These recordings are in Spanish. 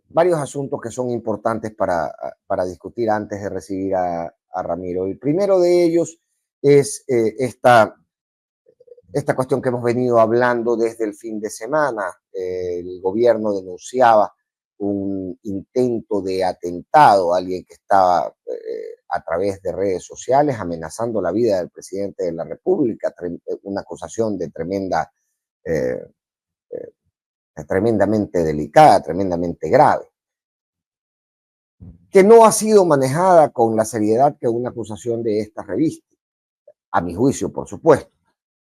Varios asuntos que son importantes para discutir antes de recibir a Ramiro. El primero de ellos es esta cuestión que hemos venido hablando desde el fin de semana. El gobierno denunciaba un intento de atentado, alguien que estaba a través de redes sociales amenazando la vida del presidente de la República, una acusación de tremendamente delicada, tremendamente grave, que no ha sido manejada con la seriedad que una acusación de esta revista, a mi juicio, por supuesto,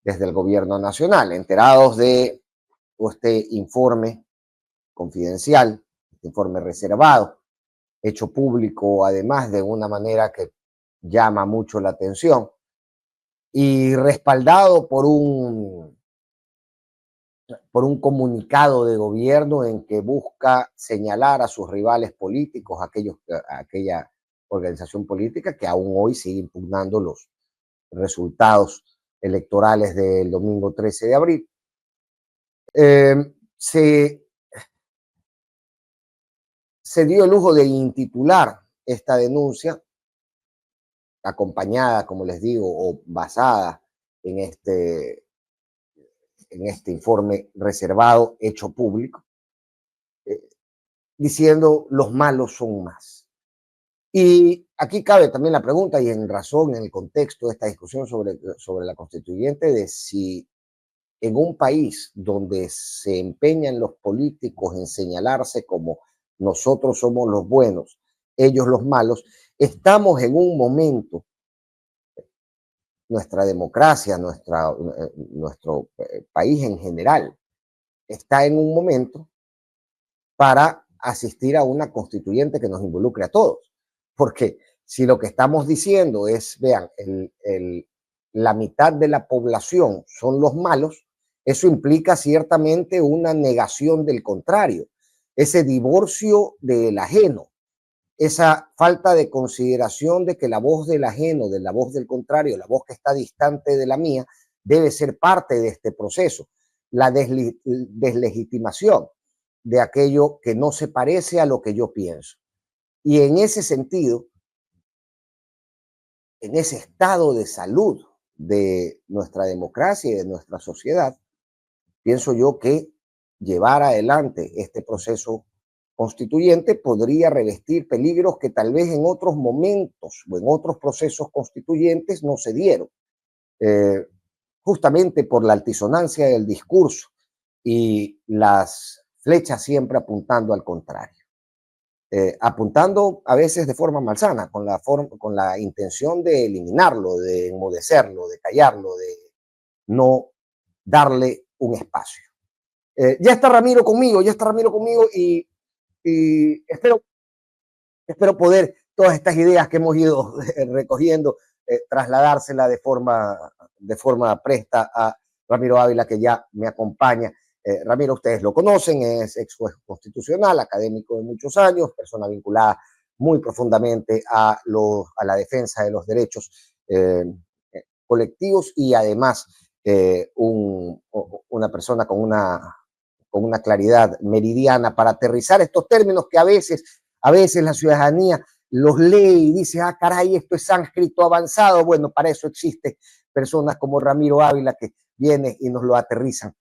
desde el gobierno nacional, enterados de este informe confidencial, este informe reservado, hecho público además de una manera que llama mucho la atención y respaldado por un comunicado de gobierno en que busca señalar a sus rivales políticos, aquella organización política que aún hoy sigue impugnando los resultados electorales del domingo 13 de abril. Se dio el lujo de intitular esta denuncia, acompañada, como les digo, o basada en este informe reservado, hecho público, diciendo los malos son más. Y aquí cabe también la pregunta, y en razón, en el contexto de esta discusión sobre la constituyente, de si en un país donde se empeñan los políticos en señalarse como nosotros somos los buenos, ellos los malos, estamos en un momento, nuestra democracia, nuestro país en general, está en un momento para asistir a una constituyente que nos involucre a todos. Porque si lo que estamos diciendo es, vean, la mitad de la población son los malos, eso implica ciertamente una negación del contrario, ese divorcio del ajeno, esa falta de consideración de que la voz del ajeno, de la voz del contrario, la voz que está distante de la mía, debe ser parte de este proceso, la deslegitimación de aquello que no se parece a lo que yo pienso. Y en ese sentido, en ese estado de salud de nuestra democracia y de nuestra sociedad, pienso yo que llevar adelante este proceso constituyente podría revestir peligros que tal vez en otros momentos o en otros procesos constituyentes no se dieron, justamente por la altisonancia del discurso y las flechas siempre apuntando al contrario. Apuntando a veces de forma malsana, con la intención de eliminarlo, de enmudecerlo, de callarlo, de no darle un espacio. Ya está Ramiro conmigo y espero poder todas estas ideas que hemos ido recogiendo, trasladárselas de forma presta a Ramiro Ávila, que ya me acompaña. Ramiro, ustedes lo conocen, es ex juez constitucional, académico de muchos años, persona vinculada muy profundamente a la defensa de los derechos colectivos y además una persona con una claridad meridiana para aterrizar estos términos que a veces la ciudadanía los lee y dice, ah, caray, esto es sánscrito avanzado. Bueno, para eso existen personas como Ramiro Ávila que vienen y nos lo aterrizan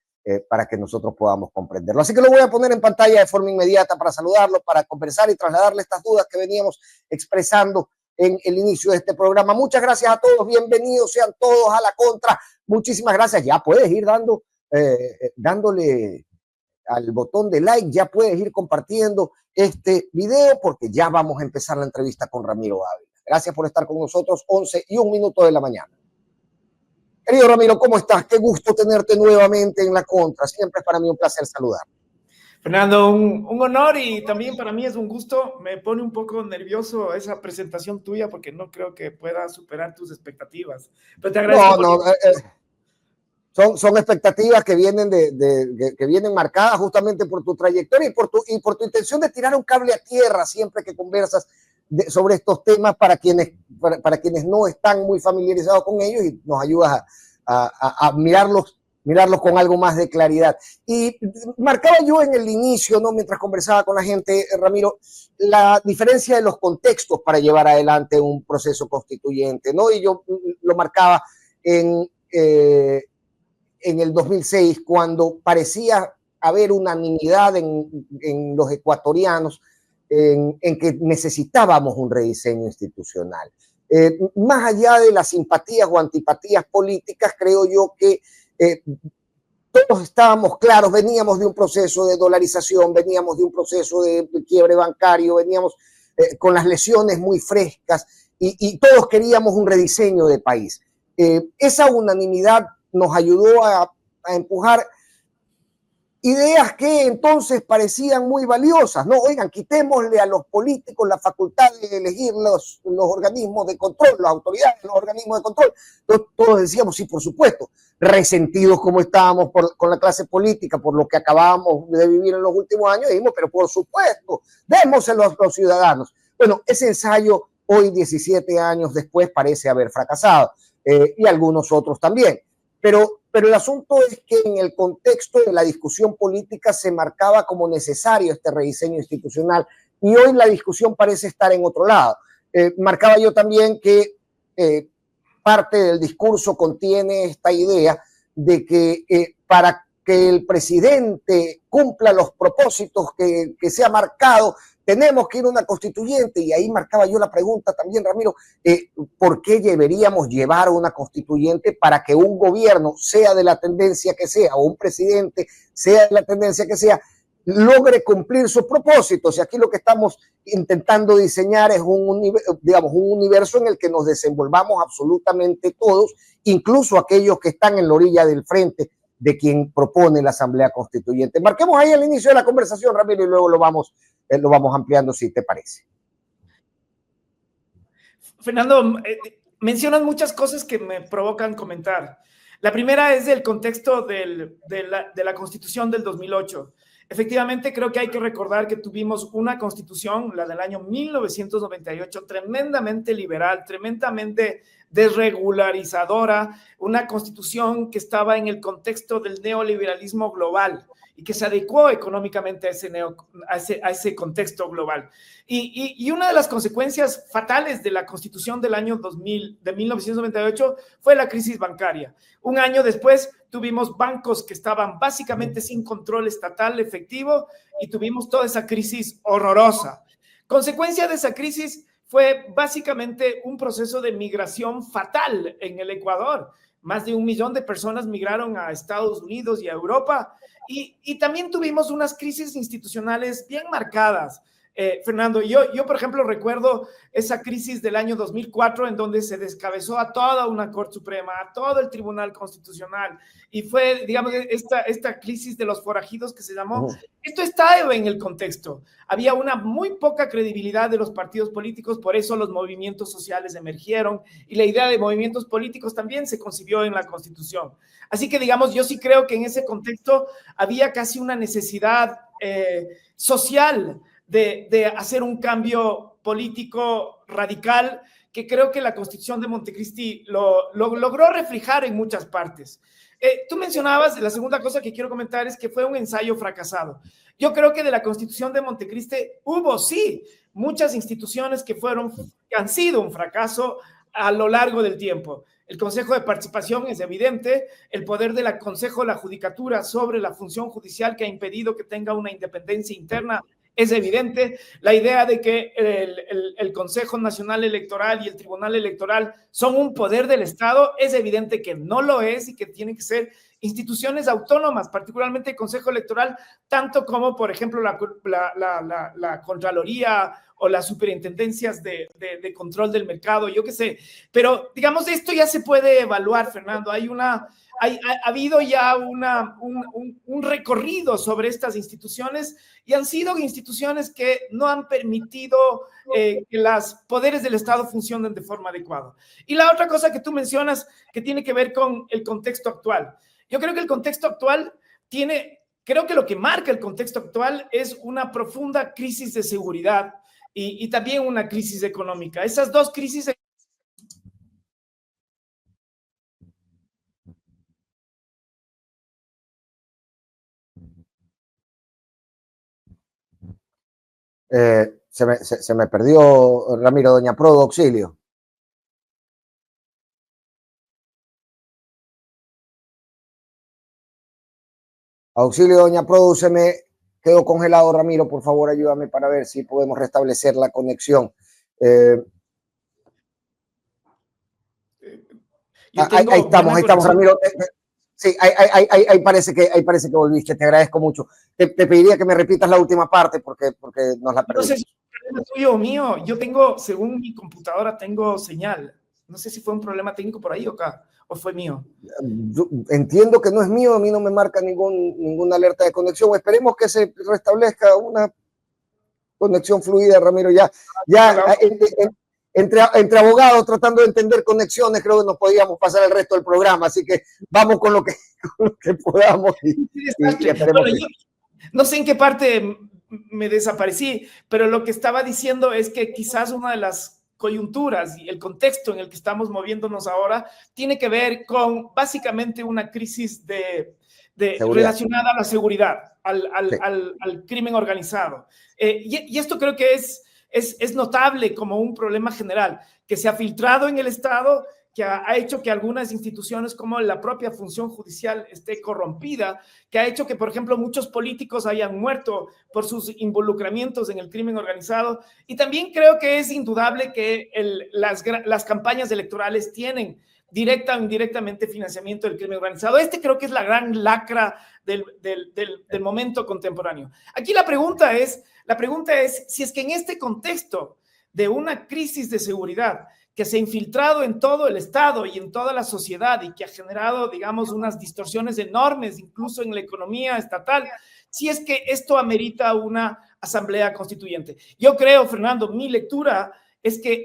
para que nosotros podamos comprenderlo. Así que lo voy a poner en pantalla de forma inmediata para saludarlo, para conversar y trasladarle estas dudas que veníamos expresando en el inicio de este programa. Muchas gracias a todos, bienvenidos sean todos a La Contra. Muchísimas gracias. Ya puedes ir dándole al botón de like, ya puedes ir compartiendo este video porque ya vamos a empezar la entrevista con Ramiro Ávila. Gracias por estar con nosotros, 11:01 de la mañana. Querido Ramiro, ¿cómo estás? Qué gusto tenerte nuevamente en La Contra. Siempre es para mí un placer saludar. Fernando, un honor y también para mí es un gusto. Me pone un poco nervioso esa presentación tuya porque no creo que pueda superar tus expectativas. Pero te agradezco. Son expectativas que vienen que vienen marcadas justamente por tu trayectoria y por tu intención de tirar un cable a tierra siempre que conversas sobre estos temas para quienes no están muy familiarizados con ellos, y nos ayudas a mirarlos mirarlo con algo más de claridad. Y marcaba yo en el inicio, ¿no? Mientras conversaba con la gente, Ramiro, la diferencia de los contextos para llevar adelante un proceso constituyente, ¿no? Y yo lo marcaba en el 2006, cuando parecía haber unanimidad en los ecuatorianos en que necesitábamos un rediseño institucional. Más allá de las simpatías o antipatías políticas, creo yo que todos estábamos claros, veníamos de un proceso de dolarización, veníamos de un proceso de quiebre bancario, veníamos con las lesiones muy frescas y todos queríamos un rediseño de país. Esa unanimidad nos ayudó a empujar ideas que entonces parecían muy valiosas, ¿no? Oigan, quitémosle a los políticos la facultad de elegir los organismos de control, las autoridades, los organismos de control. Entonces, todos decíamos, sí, por supuesto, resentidos como estábamos con la clase política, por lo que acabábamos de vivir en los últimos años, dijimos, pero por supuesto, démoselo a los ciudadanos. Bueno, ese ensayo hoy, 17 años después, parece haber fracasado, y algunos otros también. Pero el asunto es que en el contexto de la discusión política se marcaba como necesario este rediseño institucional y hoy la discusión parece estar en otro lado. Marcaba yo también que parte del discurso contiene esta idea de que para que el presidente cumpla los propósitos que se ha marcado, tenemos que ir a una constituyente, y ahí marcaba yo la pregunta también, Ramiro, ¿por qué deberíamos llevar una constituyente para que un gobierno, sea de la tendencia que sea, o un presidente, sea de la tendencia que sea, logre cumplir sus propósitos? Y aquí lo que estamos intentando diseñar es un universo en el que nos desenvolvamos absolutamente todos, incluso aquellos que están en la orilla del frente de quien propone la Asamblea Constituyente. Marquemos ahí el inicio de la conversación, Ramiro, y luego lo vamos ampliando, si te parece. Fernando, mencionas muchas cosas que me provocan comentar. La primera es el contexto de la Constitución del 2008. Efectivamente, creo que hay que recordar que tuvimos una constitución, la del año 1998, tremendamente liberal, tremendamente desregularizadora, una constitución que estaba en el contexto del neoliberalismo global y que se adecuó económicamente a ese contexto global. Y una de las consecuencias fatales de la constitución del año 2000, de 1998 fue la crisis bancaria. Un año después tuvimos bancos que estaban básicamente sin control estatal efectivo y tuvimos toda esa crisis horrorosa. Consecuencia de esa crisis fue básicamente un proceso de migración fatal en el Ecuador. Más de 1 millón de personas migraron a Estados Unidos y a Europa y también tuvimos unas crisis institucionales bien marcadas. Fernando, yo, por ejemplo, recuerdo esa crisis del año 2004 en donde se descabezó a toda una Corte Suprema, a todo el Tribunal Constitucional, y fue, digamos, esta crisis de los forajidos que se llamó. Esto está en el contexto. Había una muy poca credibilidad de los partidos políticos, por eso los movimientos sociales emergieron, y la idea de movimientos políticos también se concibió en la Constitución. Así que, digamos, yo sí creo que en ese contexto había casi una necesidad social de hacer un cambio político radical que creo que la Constitución de Montecristi lo logró reflejar en muchas partes. Tú mencionabas, la segunda cosa que quiero comentar es que fue un ensayo fracasado. Yo creo que de la Constitución de Montecristi hubo, sí, muchas instituciones que han sido un fracaso a lo largo del tiempo. El Consejo de Participación es evidente, el poder del Consejo de la Judicatura sobre la función judicial que ha impedido que tenga una independencia interna es evidente, la idea de que el Consejo Nacional Electoral y el Tribunal Electoral son un poder del Estado, es evidente que no lo es y que tienen que ser instituciones autónomas, particularmente el Consejo Electoral, tanto como, por ejemplo, la Contraloría o las superintendencias de control del mercado, yo qué sé. Pero, digamos, esto ya se puede evaluar, Fernando. Ha habido ya un recorrido sobre estas instituciones y han sido instituciones que no han permitido que los poderes del Estado funcionen de forma adecuada. Y la otra cosa que tú mencionas que tiene que ver con el contexto actual. Yo creo que el contexto actual creo que lo que marca el contexto actual es una profunda crisis de seguridad y también una crisis económica. Esas dos crisis Se me perdió, Ramiro. Doña Prodo, auxilio. Auxilio, doña Prodo, se me quedó congelado, Ramiro. Por favor, ayúdame para ver si podemos restablecer la conexión. Ahí estamos, Ramiro. Sí, ahí parece que volviste. Te agradezco mucho. Te pediría que me repitas la última parte porque nos la perdimos. No sé si es un problema tuyo o mío. Yo tengo, según mi computadora, tengo señal. No sé si fue un problema técnico por ahí o acá, o fue mío. Yo entiendo que no es mío, a mí no me marca ninguna alerta de conexión. Esperemos que se restablezca una conexión fluida, Ramiro. Ya entre abogados tratando de entender conexiones, creo que nos podíamos pasar el resto del programa, así que vamos con lo que podamos. Bueno, yo no sé en qué parte me desaparecí, pero lo que estaba diciendo es que quizás una de las coyunturas y el contexto en el que estamos moviéndonos ahora tiene que ver con básicamente una crisis relacionada a la seguridad, al crimen organizado. Y esto creo que es notable como un problema general que se ha filtrado en el Estado, que ha hecho que algunas instituciones como la propia función judicial esté corrompida, que ha hecho que, por ejemplo, muchos políticos hayan muerto por sus involucramientos en el crimen organizado. Y también creo que es indudable que las campañas electorales tienen directa o indirectamente financiamiento del crimen organizado. Creo que es la gran lacra del momento contemporáneo. Aquí la pregunta es si es que en este contexto de una crisis de seguridad que se ha infiltrado en todo el Estado y en toda la sociedad y que ha generado, digamos, unas distorsiones enormes, incluso en la economía estatal, si es que esto amerita una asamblea constituyente. Yo creo, Fernando, mi lectura es que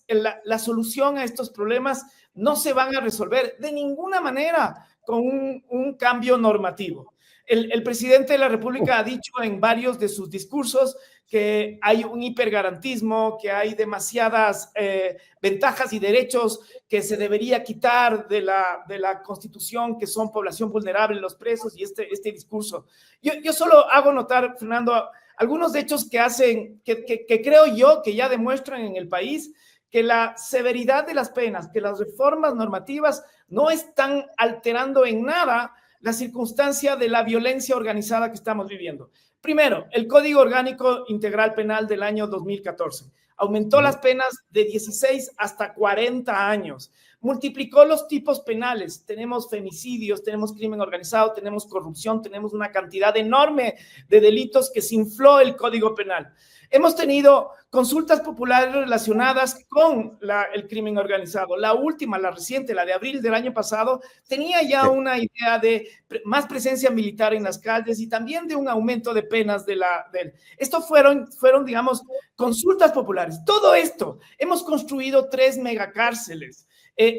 la solución a estos problemas no se van a resolver de ninguna manera con un cambio normativo. El presidente de la República ha dicho en varios de sus discursos que hay un hipergarantismo, que hay demasiadas ventajas y derechos que se debería quitar de la Constitución, que son población vulnerable, los presos, y este discurso. Yo solo hago notar, Fernando, algunos hechos que creo yo que ya demuestran en el país que la severidad de las penas, que las reformas normativas no están alterando en nada la circunstancia de la violencia organizada que estamos viviendo. Primero, el Código Orgánico Integral Penal del año 2014 aumentó las penas de 16 hasta 40 años, multiplicó los tipos penales, tenemos femicidios, tenemos crimen organizado, tenemos corrupción, tenemos una cantidad enorme de delitos que se infló el Código Penal. Hemos tenido consultas populares relacionadas con el crimen organizado. La última, la reciente, la de abril del año pasado, tenía ya una idea de más presencia militar en las calles y también de un aumento de penas. Esto fueron, digamos, consultas populares. Todo esto, hemos construido 3 megacárceles.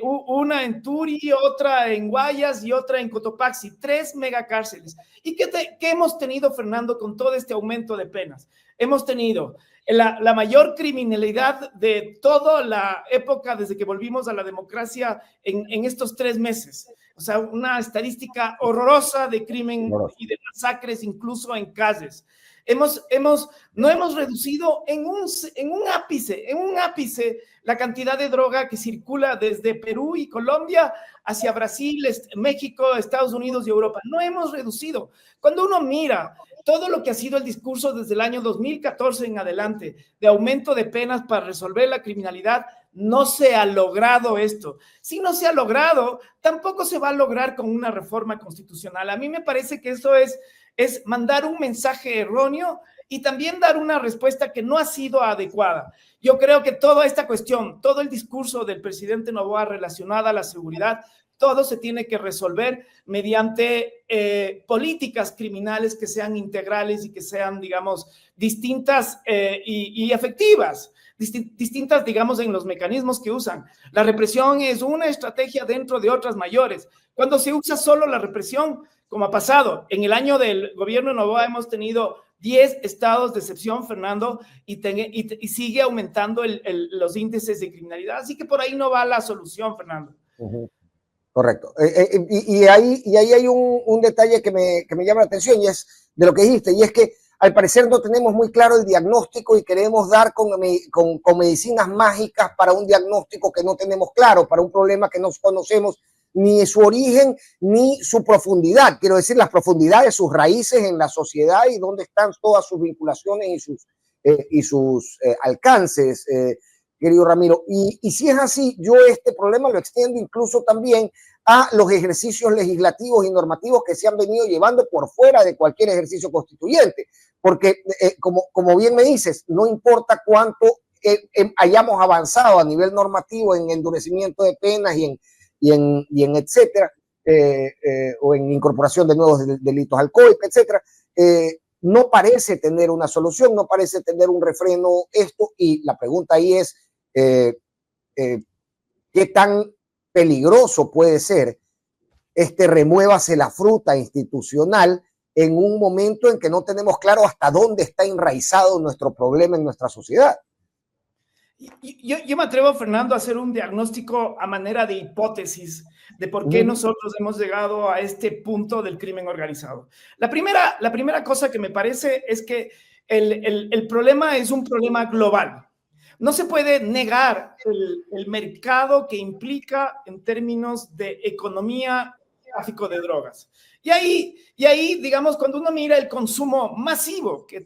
Una en Turi, otra en Guayas y otra en Cotopaxi, 3 megacárceles. ¿Y qué hemos tenido, Fernando, con todo este aumento de penas? Hemos tenido la mayor criminalidad de toda la época desde que volvimos a la democracia en estos 3 meses. O sea, una estadística horrorosa de crimen y de masacres, incluso en calles. No hemos reducido en un ápice la cantidad de droga que circula desde Perú y Colombia hacia Brasil, México, Estados Unidos y Europa. No hemos reducido. Cuando uno mira todo lo que ha sido el discurso desde el año 2014 en adelante de aumento de penas para resolver la criminalidad, no se ha logrado esto. Si no se ha logrado, tampoco se va a lograr con una reforma constitucional. A mí me parece que eso es mandar un mensaje erróneo y también dar una respuesta que no ha sido adecuada. Yo creo que toda esta cuestión, todo el discurso del presidente Noboa relacionado a la seguridad, todo se tiene que resolver mediante políticas criminales que sean integrales y que sean, digamos, distintas y efectivas. Distintas, digamos, en los mecanismos que usan. La represión es una estrategia dentro de otras mayores. Cuando se usa solo la represión, como ha pasado, en el año del gobierno de Noboa hemos tenido 10 estados de excepción, Fernando, y sigue aumentando los índices de criminalidad. Así que por ahí no va la solución, Fernando. Correcto. Y ahí hay un detalle que me llama la atención y es de lo que dijiste, y es que al parecer no tenemos muy claro el diagnóstico y queremos dar con medicinas mágicas para un diagnóstico que no tenemos claro, para un problema que no conocemos ni su origen ni su profundidad. Quiero decir, las profundidades, sus raíces en la sociedad y dónde están todas sus vinculaciones y sus alcances, querido Ramiro. Y si es así, yo este problema lo extiendo incluso también a los ejercicios legislativos y normativos que se han venido llevando por fuera de cualquier ejercicio constituyente. Porque, como bien me dices, no importa cuánto hayamos avanzado a nivel normativo en endurecimiento de penas y en etcétera, o en incorporación de nuevos delitos al COIP, etcétera, no parece tener una solución, no parece tener un refreno esto, y la pregunta ahí es, ¿qué tan peligroso puede ser remuévase la fruta institucional en un momento en que no tenemos claro hasta dónde está enraizado nuestro problema en nuestra sociedad? Yo me atrevo, Fernando, a hacer un diagnóstico a manera de hipótesis de por qué nosotros hemos llegado a este punto del crimen organizado. La primera cosa que me parece es que el problema es un problema global. No se puede negar el mercado que implica en términos de economía, tráfico de drogas. Y ahí, digamos, cuando uno mira el consumo masivo que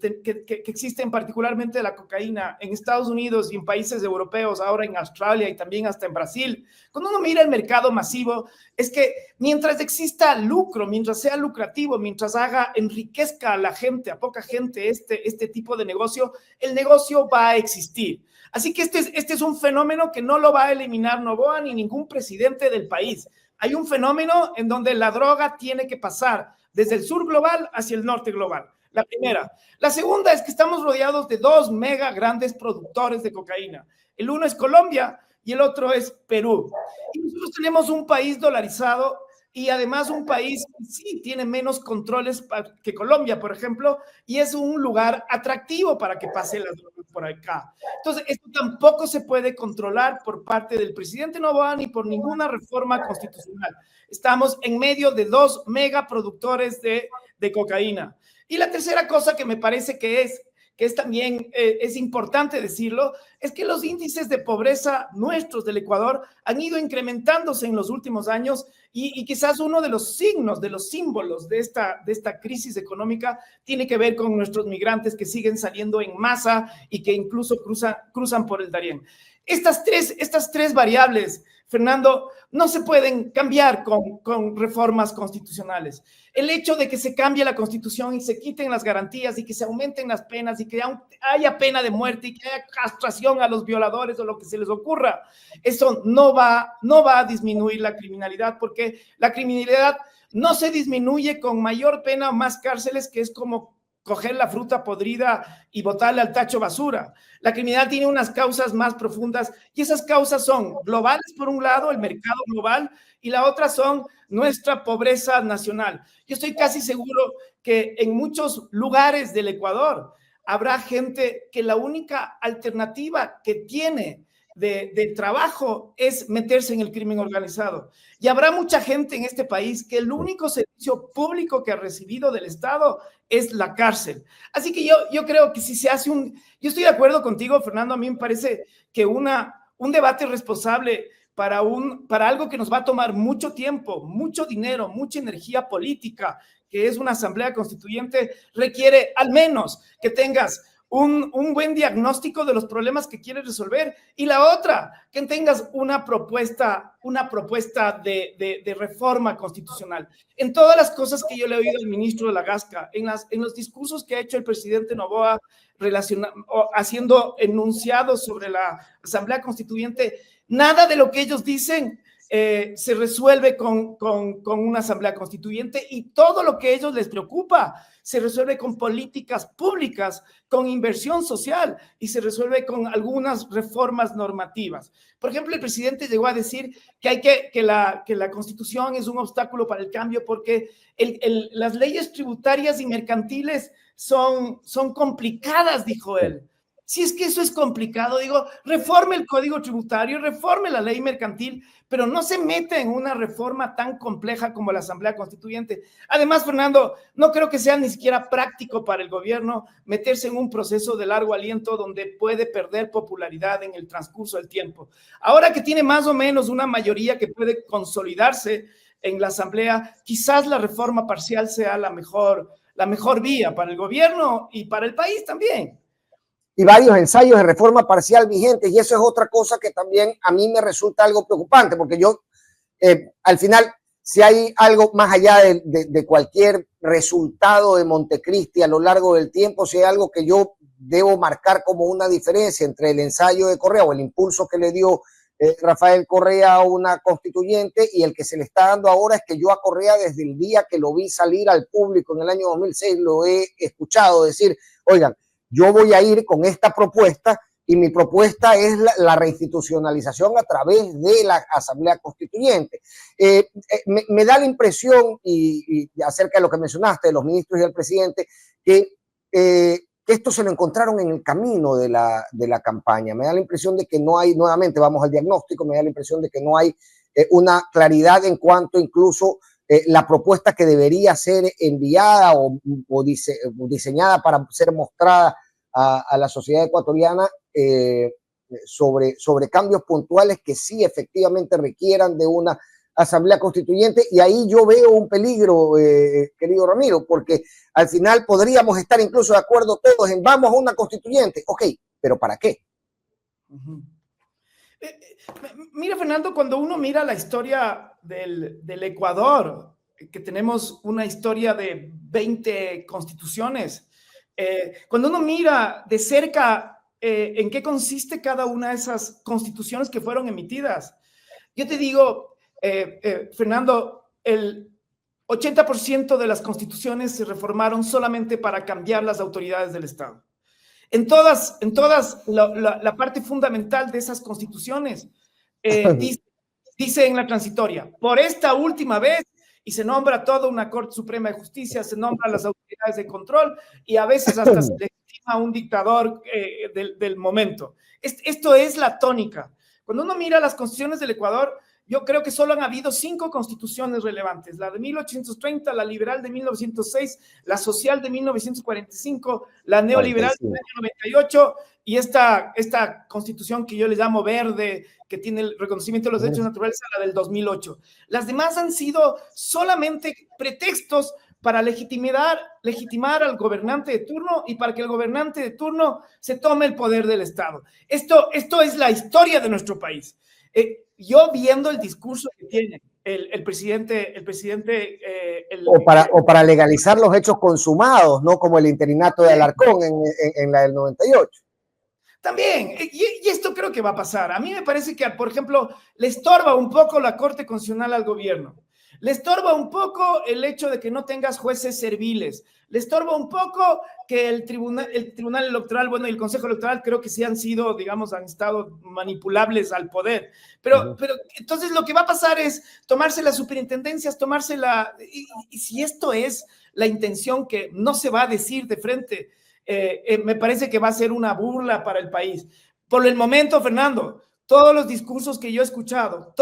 existe, particularmente de la cocaína en Estados Unidos y en países europeos, ahora en Australia y también hasta en Brasil, cuando uno mira el mercado masivo, es que mientras exista lucro, mientras sea lucrativo, mientras enriquezca a la gente, a poca gente, este tipo de negocio, el negocio va a existir. Así que este es un fenómeno que no lo va a eliminar Noboa ni ningún presidente del país. Hay un fenómeno en donde la droga tiene que pasar desde el sur global hacia el norte global. La primera. La segunda es que estamos rodeados de dos mega grandes productores de cocaína. El uno es Colombia y el otro es Perú. Y nosotros tenemos un país dolarizado y además un país que sí tiene menos controles que Colombia, por ejemplo, y es un lugar atractivo para que pase las drogas por acá. Entonces, esto tampoco se puede controlar por parte del presidente Noboa ni por ninguna reforma constitucional. Estamos en medio de dos megaproductores de cocaína. Y la tercera cosa que me parece que es también es importante decirlo, es que los índices de pobreza nuestros del Ecuador han ido incrementándose en los últimos años y quizás uno de los signos, de los símbolos de esta crisis económica tiene que ver con nuestros migrantes que siguen saliendo en masa y que incluso cruzan por el Darién. Estas tres variables, Fernando, no se pueden cambiar con reformas constitucionales. El hecho de que se cambie la Constitución y se quiten las garantías y que se aumenten las penas y que haya pena de muerte y que haya castración a los violadores o lo que se les ocurra, eso no va a disminuir la criminalidad, porque la criminalidad no se disminuye con mayor pena o más cárceles, que es como coger la fruta podrida y botarla al tacho basura. La criminalidad tiene unas causas más profundas y esas causas son globales, por un lado, el mercado global, y la otra son nuestra pobreza nacional. Yo estoy casi seguro que en muchos lugares del Ecuador habrá gente que la única alternativa que tiene de trabajo es meterse en el crimen organizado. Y habrá mucha gente en este país que el único servicio público que ha recibido del Estado es la cárcel. Así que yo creo que si se hace yo estoy de acuerdo contigo, Fernando, a mí me parece que un debate responsable para algo que nos va a tomar mucho tiempo, mucho dinero, mucha energía política, que es una asamblea constituyente, requiere al menos que tengas un buen diagnóstico de los problemas que quieres resolver, y la otra, que tengas una propuesta de reforma constitucional. En todas las cosas que yo le he oído al ministro de la Gasca, en los discursos que ha hecho el presidente Noboa haciendo enunciados sobre la Asamblea Constituyente, nada de lo que ellos dicen se resuelve con una asamblea constituyente, y todo lo que a ellos les preocupa se resuelve con políticas públicas, con inversión social, y se resuelve con algunas reformas normativas. Por ejemplo, el presidente llegó a decir que la Constitución es un obstáculo para el cambio porque las leyes tributarias y mercantiles son complicadas, dijo él. Si es que eso es complicado, digo, reforme el Código Tributario, reforme la ley mercantil, pero no se mete en una reforma tan compleja como la Asamblea Constituyente. Además, Fernando, no creo que sea ni siquiera práctico para el gobierno meterse en un proceso de largo aliento donde puede perder popularidad en el transcurso del tiempo. Ahora que tiene más o menos una mayoría que puede consolidarse en la Asamblea, quizás la reforma parcial sea la mejor vía para el gobierno y para el país también. Y varios ensayos de reforma parcial vigentes, y eso es otra cosa que también a mí me resulta algo preocupante, porque yo, al final, si hay algo más allá de cualquier resultado de Montecristi a lo largo del tiempo, si hay algo que yo debo marcar como una diferencia entre el ensayo de Correa o el impulso que le dio Rafael Correa a una constituyente y el que se le está dando ahora, es que yo a Correa desde el día que lo vi salir al público en el año 2006 lo he escuchado decir, oigan, yo voy a ir con esta propuesta y mi propuesta es la reinstitucionalización a través de la Asamblea Constituyente. Me da la impresión, y acerca de lo que mencionaste, de los ministros y del presidente, que esto se lo encontraron en el camino de la campaña. Me da la impresión de que no hay, nuevamente vamos al diagnóstico, me da la impresión de que no hay una claridad en cuanto incluso la propuesta que debería ser enviada o diseñada para ser mostrada a la sociedad ecuatoriana sobre cambios puntuales que sí efectivamente requieran de una asamblea constituyente. Y ahí yo veo un peligro, querido Ramiro, porque al final podríamos estar incluso de acuerdo todos en vamos a una constituyente, ok, pero ¿para qué? Uh-huh. Mira, Fernando, cuando uno mira la historia del Ecuador, que tenemos una historia de 20 constituciones, cuando uno mira de cerca en qué consiste cada una de esas constituciones que fueron emitidas, yo te digo, Fernando, el 80% de las constituciones se reformaron solamente para cambiar las autoridades del Estado. En todas la parte fundamental de esas constituciones dice en la transitoria, por esta última vez, y se nombra toda una Corte Suprema de Justicia, se nombran las autoridades de control y a veces hasta se legitima a un dictador del momento. Esto es la tónica. Cuando uno mira las constituciones del Ecuador, yo creo que solo han habido 5 constituciones relevantes, la de 1830, la liberal de 1906, la social de 1945, la neoliberal del año 98 y esta constitución que yo le llamo verde, que tiene el reconocimiento de los derechos naturales, la del 2008. Las demás han sido solamente pretextos para legitimar al gobernante de turno y para que el gobernante de turno se tome el poder del Estado. Esto es la historia de nuestro país. Yo viendo el discurso que tiene el presidente o para legalizar los hechos consumados, no como el interinato de Alarcón en la del 98. También, y esto creo que va a pasar. A mí me parece que, por ejemplo, le estorba un poco la Corte Constitucional al gobierno. Le estorba un poco el hecho de que no tengas jueces serviles. Le estorba un poco que el tribunal electoral, bueno, y el Consejo Electoral creo que sí han sido, digamos, han estado manipulables al poder. Pero entonces lo que va a pasar es tomarse las superintendencias, y si esto es la intención que no se va a decir de frente, me parece que va a ser una burla para el país. Por el momento, Fernando, todos los discursos que yo he escuchado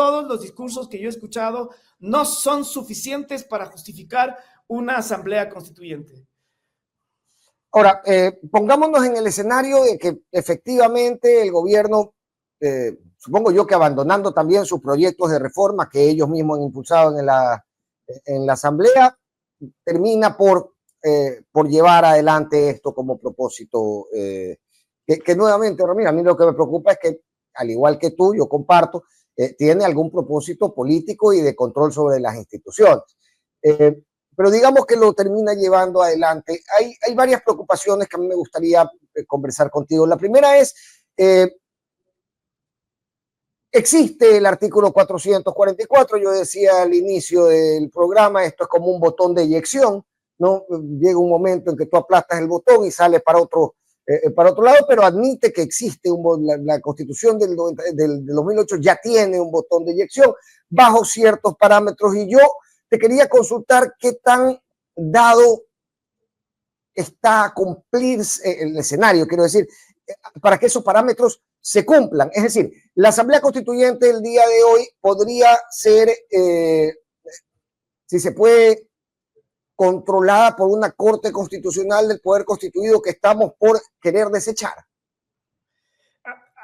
no son suficientes para justificar una asamblea constituyente. Ahora, pongámonos en el escenario de que efectivamente el gobierno, supongo yo que abandonando también sus proyectos de reforma que ellos mismos han impulsado en la asamblea, termina por llevar adelante esto como propósito, que nuevamente, Ramiro, a mí lo que me preocupa es que, al igual que tú, yo comparto, tiene algún propósito político y de control sobre las instituciones. Pero digamos que lo termina llevando adelante. Hay varias preocupaciones que a mí me gustaría conversar contigo. La primera es, existe el artículo 444, yo decía al inicio del programa, esto es como un botón de eyección, ¿no? Llega un momento en que tú aplastas el botón y sale para otro lado, pero admite que existe la Constitución del 2008 ya tiene un botón de eyección bajo ciertos parámetros, y yo te quería consultar qué tan dado está a cumplirse el escenario, quiero decir, para que esos parámetros se cumplan. Es decir, la Asamblea Constituyente el día de hoy podría ser, si se puede, controlada por una Corte Constitucional del Poder Constituido que estamos por querer desechar.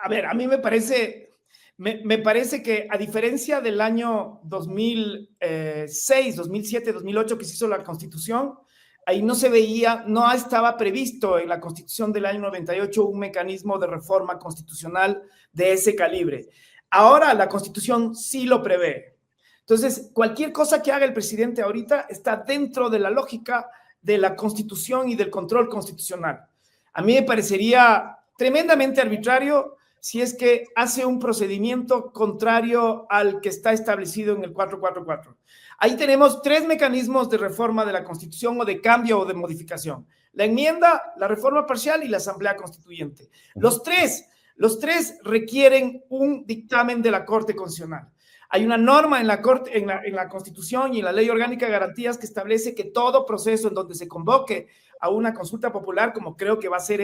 A ver, a mí me parece que a diferencia del año 2006, 2007, 2008 que se hizo la Constitución, ahí no se veía, no estaba previsto en la Constitución del año 98 un mecanismo de reforma constitucional de ese calibre. Ahora la Constitución sí lo prevé. Entonces, cualquier cosa que haga el presidente ahorita está dentro de la lógica de la Constitución y del control constitucional. A mí me parecería tremendamente arbitrario si es que hace un procedimiento contrario al que está establecido en el 444. Ahí tenemos 3 mecanismos de reforma de la Constitución o de cambio o de modificación: la enmienda, la reforma parcial y la Asamblea Constituyente. Los tres requieren un dictamen de la Corte Constitucional. Hay una norma en la Constitución y en la Ley Orgánica de Garantías que establece que todo proceso en donde se convoque a una consulta popular, como creo que va a ser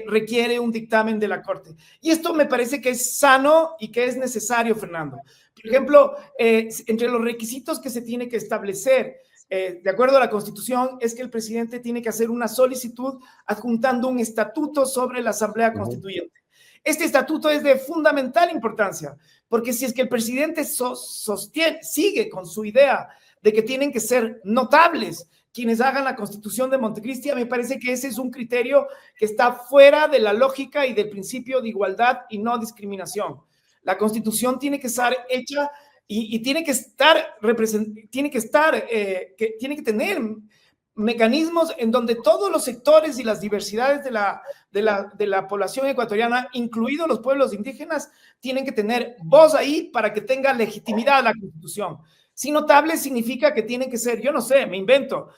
requiere un dictamen de la Corte. Y esto me parece que es sano y que es necesario, Fernando. Por ejemplo, entre los requisitos que se tiene que establecer, de acuerdo a la Constitución, es que el presidente tiene que hacer una solicitud adjuntando un estatuto sobre la Asamblea Constituyente. Este estatuto es de fundamental importancia, porque si es que el presidente sigue con su idea de que tienen que ser notables quienes hagan la Constitución de Montecristi, me parece que ese es un criterio que está fuera de la lógica y del principio de igualdad y no discriminación. La Constitución tiene que estar hecha y tiene que tener mecanismos en donde todos los sectores y las diversidades de la población ecuatoriana, incluidos los pueblos indígenas, tienen que tener voz ahí para que tenga legitimidad la Constitución. Si notable significa que tienen que ser, yo no sé, me invento,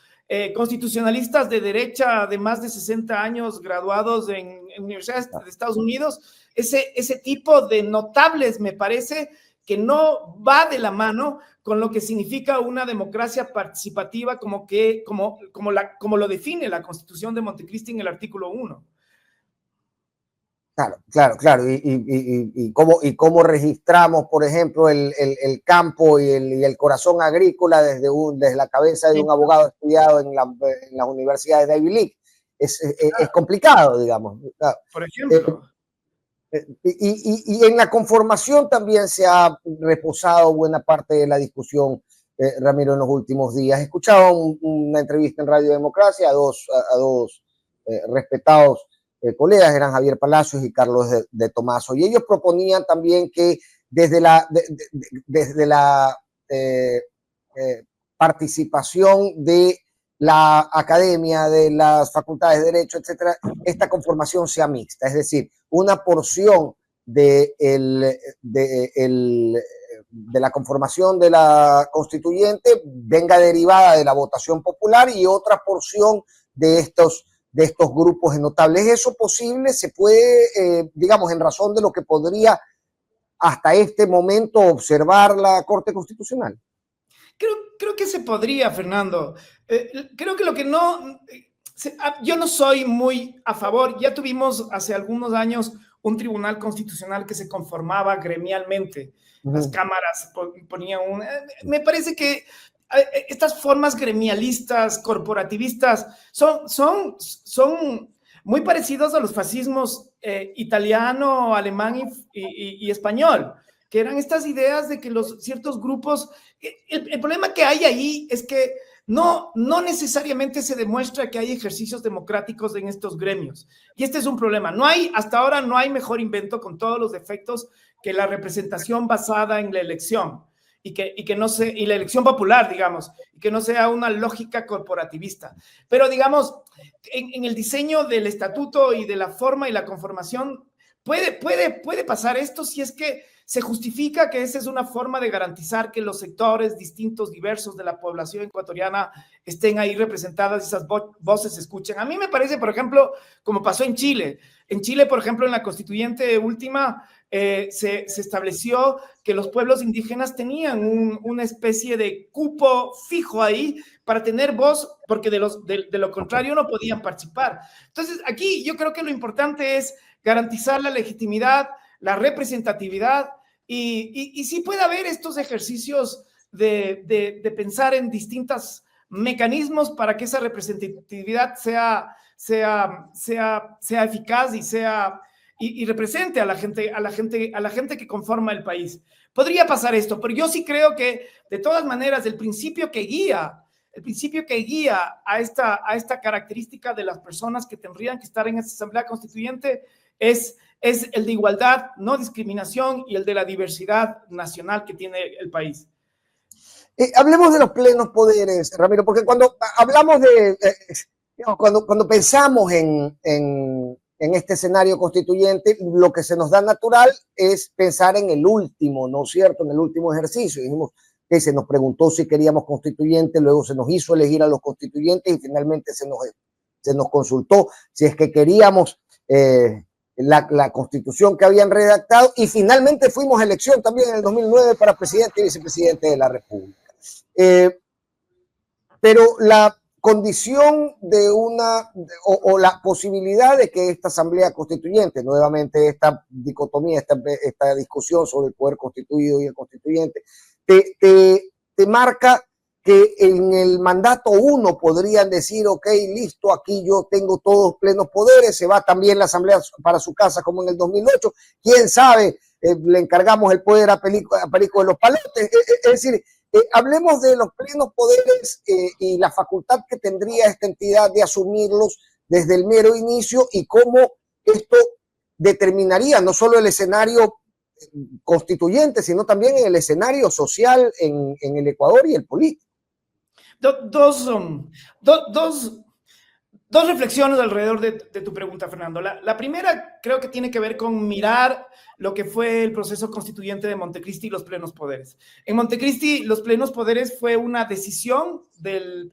constitucionalistas de derecha de más de 60 años graduados en universidades de Estados Unidos. Ese tipo de notables me parece que no va de la mano con lo que significa una democracia participativa como lo define la Constitución de Montecristi en el artículo 1. Claro. Y cómo registramos, por ejemplo, el campo y el corazón agrícola desde la cabeza de un abogado estudiado en las universidades de Ivy League. Es complicado, digamos. Por ejemplo. Y en la conformación también se ha reposado buena parte de la discusión, Ramiro, en los últimos días. He escuchado una entrevista en Radio Democracia a dos respetados colegas, eran Javier Palacios y Carlos de Tomaso, y ellos proponían también que desde la participación de la academia, de las facultades de Derecho, etcétera, esta conformación sea mixta, es decir, una porción de la conformación de la constituyente venga derivada de la votación popular y otra porción de estos grupos de notables. ¿Es eso posible? ¿Se puede, digamos, en razón de lo que podría hasta este momento observar la Corte Constitucional? Creo que se podría, Fernando. Creo que lo que no... yo no soy muy a favor. Ya tuvimos hace algunos años un tribunal constitucional que se conformaba gremialmente. Las cámaras ponían me parece que estas formas gremialistas, corporativistas, son muy parecidos a los fascismos italiano, alemán y español, que eran estas ideas de que ciertos grupos... El problema que hay ahí es que no necesariamente se demuestra que hay ejercicios democráticos en estos gremios. Y este es un problema. Hasta ahora no hay mejor invento, con todos los defectos, que la representación basada en la elección y la elección popular, digamos, y que no sea una lógica corporativista. Pero, digamos, en el diseño del estatuto y de la forma y la conformación, puede pasar esto si es que se justifica que esa es una forma de garantizar que los sectores distintos, diversos de la población ecuatoriana estén ahí representadas y esas voces se escuchen. A mí me parece, por ejemplo, como pasó en Chile. En Chile, por ejemplo, en la constituyente última, se estableció que los pueblos indígenas tenían una especie de cupo fijo ahí para tener voz, porque de lo contrario no podían participar. Entonces, aquí yo creo que lo importante es garantizar la legitimidad, la representatividad, y sí puede haber estos ejercicios de pensar en distintos mecanismos para que esa representatividad sea eficaz y represente a la gente que conforma el país. Podría pasar esto, pero yo sí creo que de todas maneras el principio que guía a esta característica de las personas que tendrían que estar en esta Asamblea Constituyente es el de igualdad, no discriminación, y el de la diversidad nacional que tiene el país. Hablemos de los plenos poderes, Ramiro, porque cuando hablamos cuando pensamos en este escenario constituyente, lo que se nos da natural es pensar en el último, ¿no es cierto? En el último ejercicio. Dijimos que se nos preguntó si queríamos constituyentes, luego se nos hizo elegir a los constituyentes y finalmente se nos consultó si es que queríamos la constitución que habían redactado, y finalmente fuimos a elección también en el 2009 para presidente y vicepresidente de la República. Pero la condición de o la posibilidad de que esta Asamblea Constituyente, nuevamente esta dicotomía, esta discusión sobre el poder constituido y el constituyente, te marca que en el mandato 1 podrían decir, ok, listo, aquí yo tengo todos plenos poderes, se va también la Asamblea para su casa como en el 2008, quién sabe, le encargamos el poder a Perico de los Palotes, es decir, hablemos de los plenos poderes y la facultad que tendría esta entidad de asumirlos desde el mero inicio, y cómo esto determinaría no solo el escenario constituyente, sino también el escenario social en el Ecuador y el político. Dos reflexiones alrededor de tu pregunta, Fernando. La primera creo que tiene que ver con mirar lo que fue el proceso constituyente de Montecristi y los plenos poderes. En Montecristi, los plenos poderes fue una decisión del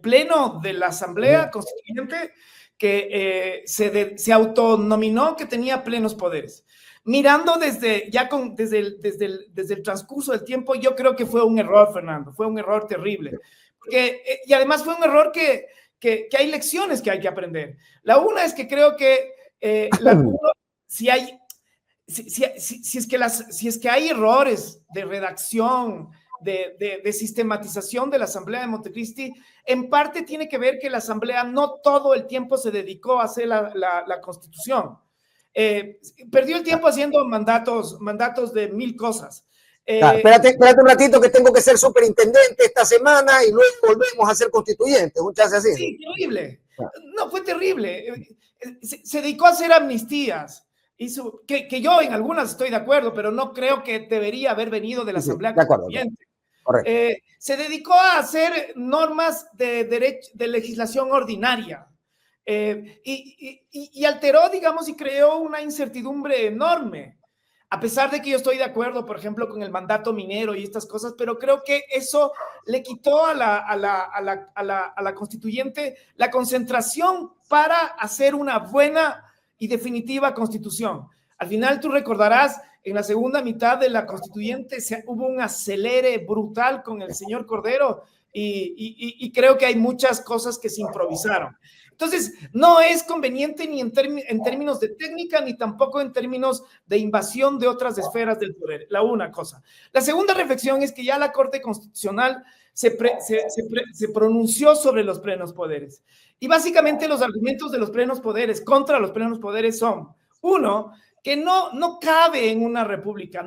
pleno de la Asamblea Constituyente que se autonominó que tenía plenos poderes. Mirando desde el transcurso del tiempo, yo creo que fue un error, Fernando, fue un error terrible. Y además fue un error que hay lecciones que hay que aprender. La una es que creo que si es que hay errores de redacción, de sistematización de la Asamblea de Montecristi, en parte tiene que ver que la Asamblea no todo el tiempo se dedicó a hacer la Constitución. Perdió el tiempo haciendo mandatos de 1000 cosas. Espérate un ratito, que tengo que ser superintendente esta semana y luego volvemos a ser constituyente. Un chance así. Sí, terrible. No, fue terrible. Se dedicó a hacer amnistías. Que yo en algunas estoy de acuerdo, pero no creo que debería haber venido de la Asamblea Constituyente. Correcto. Se dedicó a hacer normas de legislación ordinaria. Y alteró, digamos, y creó una incertidumbre enorme. A pesar de que yo estoy de acuerdo, por ejemplo, con el mandato minero y estas cosas, pero creo que eso le quitó a la constituyente la concentración para hacer una buena y definitiva constitución. Al final, tú recordarás, en la segunda mitad de la constituyente hubo un acelere brutal con el señor Cordero, y creo que hay muchas cosas que se improvisaron. Entonces, no es conveniente ni en términos de técnica, ni tampoco en términos de invasión de otras esferas del poder. La una cosa. La segunda reflexión es que ya la Corte Constitucional se pronunció sobre los plenos poderes. Y básicamente los argumentos de los plenos poderes contra los plenos poderes son, uno, que no cabe en una república,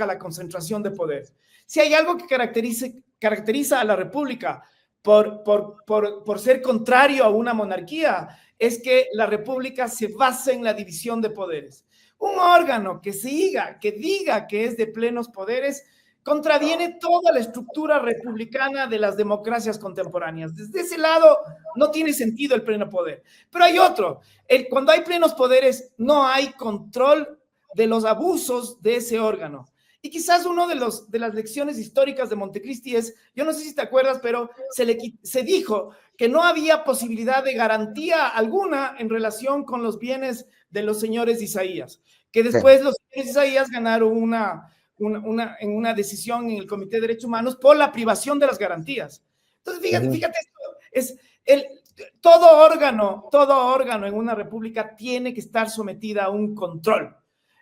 la concentración de poder. Si hay algo que caracteriza a la república por ser contrario a una monarquía, es que la república se basa en la división de poderes. Un órgano que diga que es de plenos poderes contraviene toda la estructura republicana de las democracias contemporáneas. Desde ese lado no tiene sentido el pleno poder. Pero hay otro. Cuando hay plenos poderes no hay control de los abusos de ese órgano. Y quizás uno de las lecciones históricas de Montecristi es, yo no sé si te acuerdas, pero se dijo que no había posibilidad de garantía alguna en relación con los bienes de los señores de Isaías, que después los señores de Isaías ganaron en una decisión en el Comité de Derechos Humanos por la privación de las garantías. Entonces, fíjate esto, todo órgano en una república tiene que estar sometida a un control.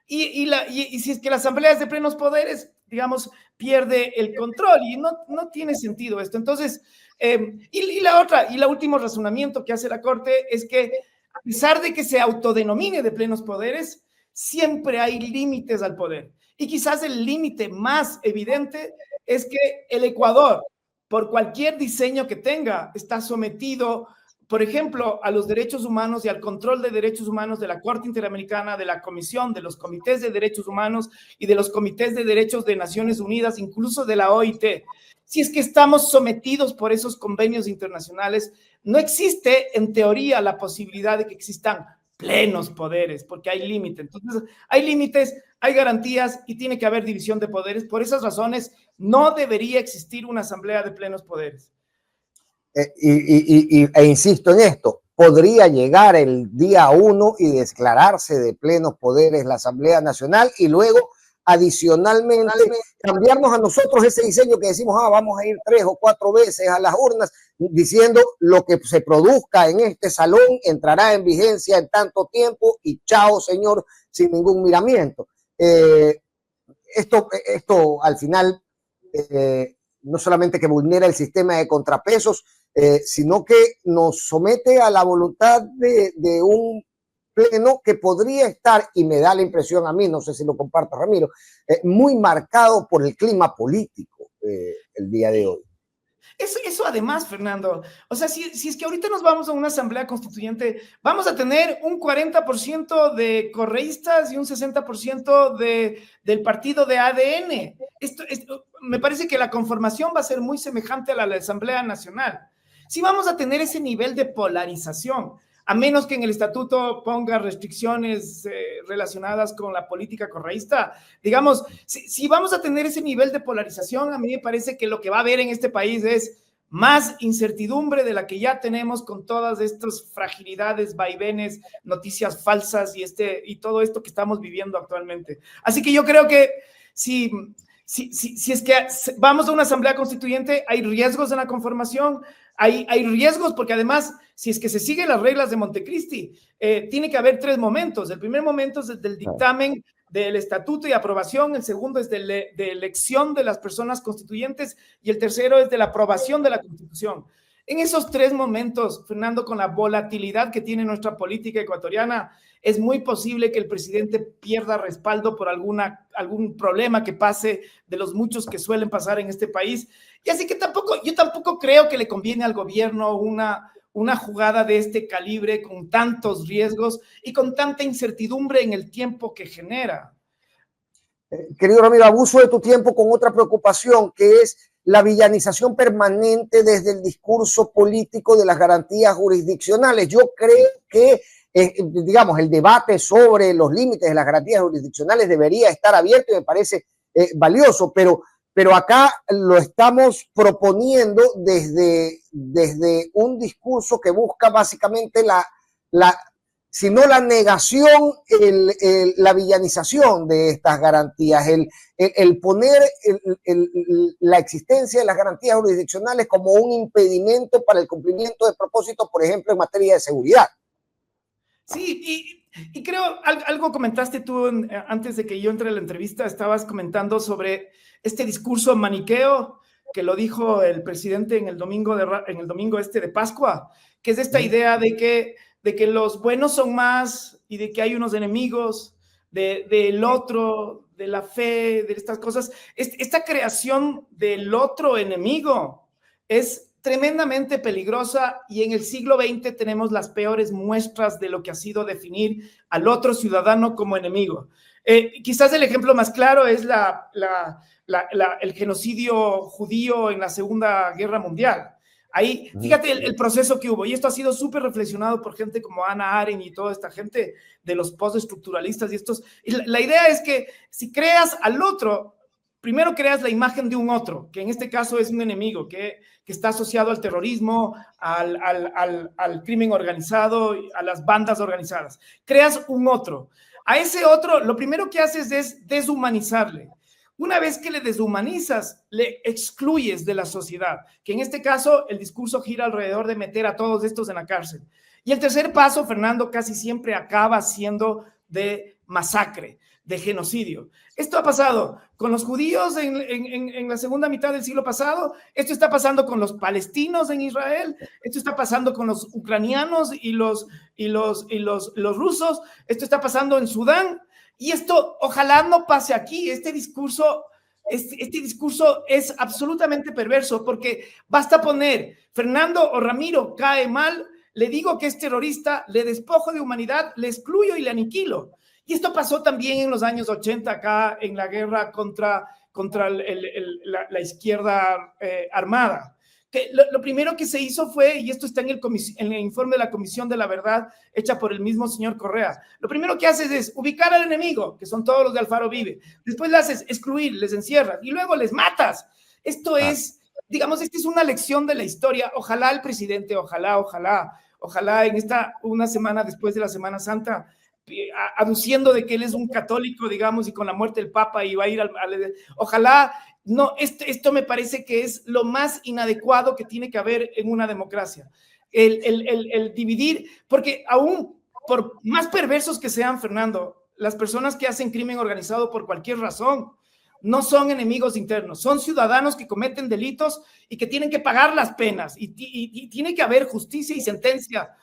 Y si es que la asamblea es de plenos poderes, digamos, pierde el control y no tiene sentido esto. Entonces, la último razonamiento que hace la Corte es que a pesar de que se autodenomine de plenos poderes, siempre hay límites al poder. Y quizás el límite más evidente es que el Ecuador, por cualquier diseño que tenga, está sometido, por ejemplo, a los derechos humanos y al control de derechos humanos de la Corte Interamericana, de la Comisión, de los comités de derechos humanos y de los comités de derechos de Naciones Unidas, incluso de la OIT. Si es que estamos sometidos por esos convenios internacionales, no existe en teoría la posibilidad de que existan plenos poderes, porque hay límites. Entonces, hay límites, hay garantías y tiene que haber división de poderes. Por esas razones, no debería existir una asamblea de plenos poderes. E insisto en esto, podría llegar el día 1 y declararse de plenos poderes la Asamblea Nacional y luego adicionalmente cambiarnos a nosotros ese diseño que decimos, vamos a ir 3 o 4 veces a las urnas, diciendo lo que se produzca en este salón entrará en vigencia en tanto tiempo y chao señor, sin ningún miramiento. Esto al final no solamente que vulnera el sistema de contrapesos, sino que nos somete a la voluntad de un pleno que podría estar, y me da la impresión a mí, no sé si lo comparto Ramiro, muy marcado por el clima político el día de hoy. Eso además, Fernando, o sea, si es que ahorita nos vamos a una asamblea constituyente, vamos a tener un 40% de correístas y un 60% del partido de ADN. Me parece que la conformación va a ser muy semejante a la de la Asamblea Nacional. Si vamos a tener ese nivel de polarización, a menos que en el estatuto ponga restricciones relacionadas con la política correísta, digamos, si vamos a tener ese nivel de polarización, a mí me parece que lo que va a haber en este país es más incertidumbre de la que ya tenemos con todas estas fragilidades, vaivenes, noticias falsas y todo esto que estamos viviendo actualmente. Así que yo creo que si es que vamos a una asamblea constituyente, hay riesgos en la conformación, hay riesgos porque además, si es que se siguen las reglas de Montecristi, tiene que haber 3 momentos. El primer momento es del dictamen del estatuto y aprobación, el segundo es de elección de las personas constituyentes y el tercero es de la aprobación de la Constitución. En esos 3 momentos, Fernando, con la volatilidad que tiene nuestra política ecuatoriana, es muy posible que el presidente pierda respaldo por algún problema que pase de los muchos que suelen pasar en este país. Y así que yo tampoco creo que le conviene al gobierno una jugada de este calibre con tantos riesgos y con tanta incertidumbre en el tiempo que genera. Querido Ramiro, abuso de tu tiempo con otra preocupación, que es la villanización permanente desde el discurso político de las garantías jurisdiccionales. Yo creo que, digamos, el debate sobre los límites de las garantías jurisdiccionales debería estar abierto y me parece valioso, pero acá lo estamos proponiendo desde un discurso que busca básicamente sino la negación, la villanización de estas garantías, el poner la existencia de las garantías jurisdiccionales como un impedimento para el cumplimiento de propósitos, por ejemplo, en materia de seguridad. Sí, y creo, algo comentaste tú antes de que yo entre a la entrevista, estabas comentando sobre este discurso maniqueo que lo dijo el presidente en el domingo de Pascua, que es esta idea de que los buenos son más y de que hay unos enemigos del otro, de la fe, de estas cosas. Esta creación del otro enemigo es tremendamente peligrosa y en el siglo XX tenemos las peores muestras de lo que ha sido definir al otro ciudadano como enemigo. Quizás el ejemplo más claro es el genocidio judío en la Segunda Guerra Mundial. Ahí, fíjate el proceso que hubo, y esto ha sido súper reflexionado por gente como Hannah Arendt y toda esta gente de los postestructuralistas y estos. Y la idea es que si creas al otro, primero creas la imagen de un otro, que en este caso es un enemigo, que está asociado al terrorismo, al crimen organizado, a las bandas organizadas. Creas un otro. A ese otro, lo primero que haces es deshumanizarle. Una vez que le deshumanizas, le excluyes de la sociedad, que en este caso el discurso gira alrededor de meter a todos estos en la cárcel. Y el tercer paso, Fernando, casi siempre acaba siendo de masacre, de genocidio. Esto ha pasado con los judíos en la segunda mitad del siglo pasado, esto está pasando con los palestinos en Israel, esto está pasando con los ucranianos y los rusos, esto está pasando en Sudán, y esto ojalá no pase aquí. Este discurso es absolutamente perverso, porque basta poner Fernando o Ramiro cae mal, le digo que es terrorista, le despojo de humanidad, le excluyo y le aniquilo. Y esto pasó también en los años 80 acá en la guerra contra la izquierda armada. Que lo primero que se hizo fue, y esto está en el informe de la Comisión de la Verdad hecha por el mismo señor Correa, lo primero que haces es ubicar al enemigo, que son todos los de Alfaro Vive, después le haces excluir, les encierras y luego les matas. Esto es, digamos, esta es una lección de la historia. Ojalá el presidente, ojalá en una semana después de la Semana Santa, aduciendo de que él es un católico, digamos, y con la muerte del Papa iba a ir ojalá. No, esto me parece que es lo más inadecuado que tiene que haber en una democracia. El dividir, porque aún por más perversos que sean, Fernando, las personas que hacen crimen organizado por cualquier razón no son enemigos internos, son ciudadanos que cometen delitos y que tienen que pagar las penas y tiene que haber justicia y sentencia.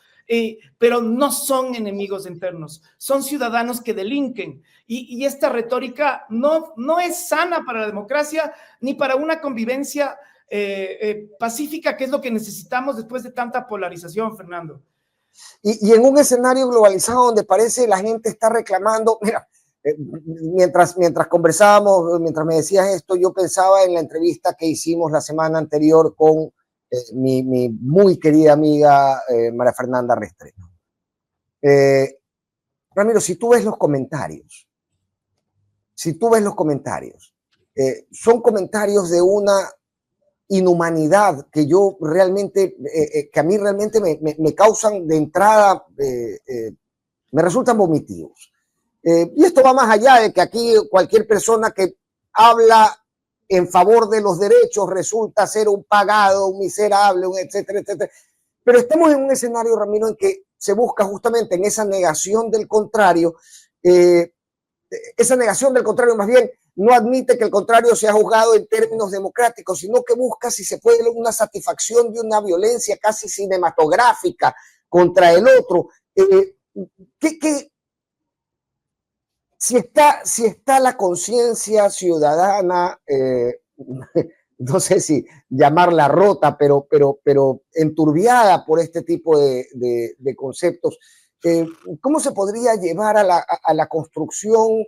Pero no son enemigos internos, son ciudadanos que delinquen. Y esta retórica no es sana para la democracia ni para una convivencia pacífica, que es lo que necesitamos después de tanta polarización, Fernando. Y en un escenario globalizado donde parece la gente está reclamando, mira, mientras conversábamos, mientras me decías esto, yo pensaba en la entrevista que hicimos la semana anterior con mi muy querida amiga María Fernanda Restrepo. Ramiro, si tú ves los comentarios, son comentarios de una inhumanidad que yo realmente, que a mí realmente me causan de entrada, me resultan vomitivos. Y esto va más allá de que aquí cualquier persona que habla en favor de los derechos resulta ser un pagado, un miserable, un etcétera, etcétera. Pero estamos en un escenario, Ramiro, en que se busca justamente en esa negación del contrario, más bien no admite que el contrario sea juzgado en términos democráticos, sino que busca, si se puede, una satisfacción de una violencia casi cinematográfica contra el otro. Si está la conciencia ciudadana, no sé si llamarla rota, pero enturbiada por este tipo de conceptos, ¿cómo se podría llevar a la construcción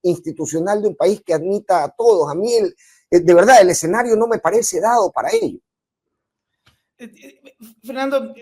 institucional de un país que admita a todos? A mí, de verdad, el escenario no me parece dado para ello. Fernando,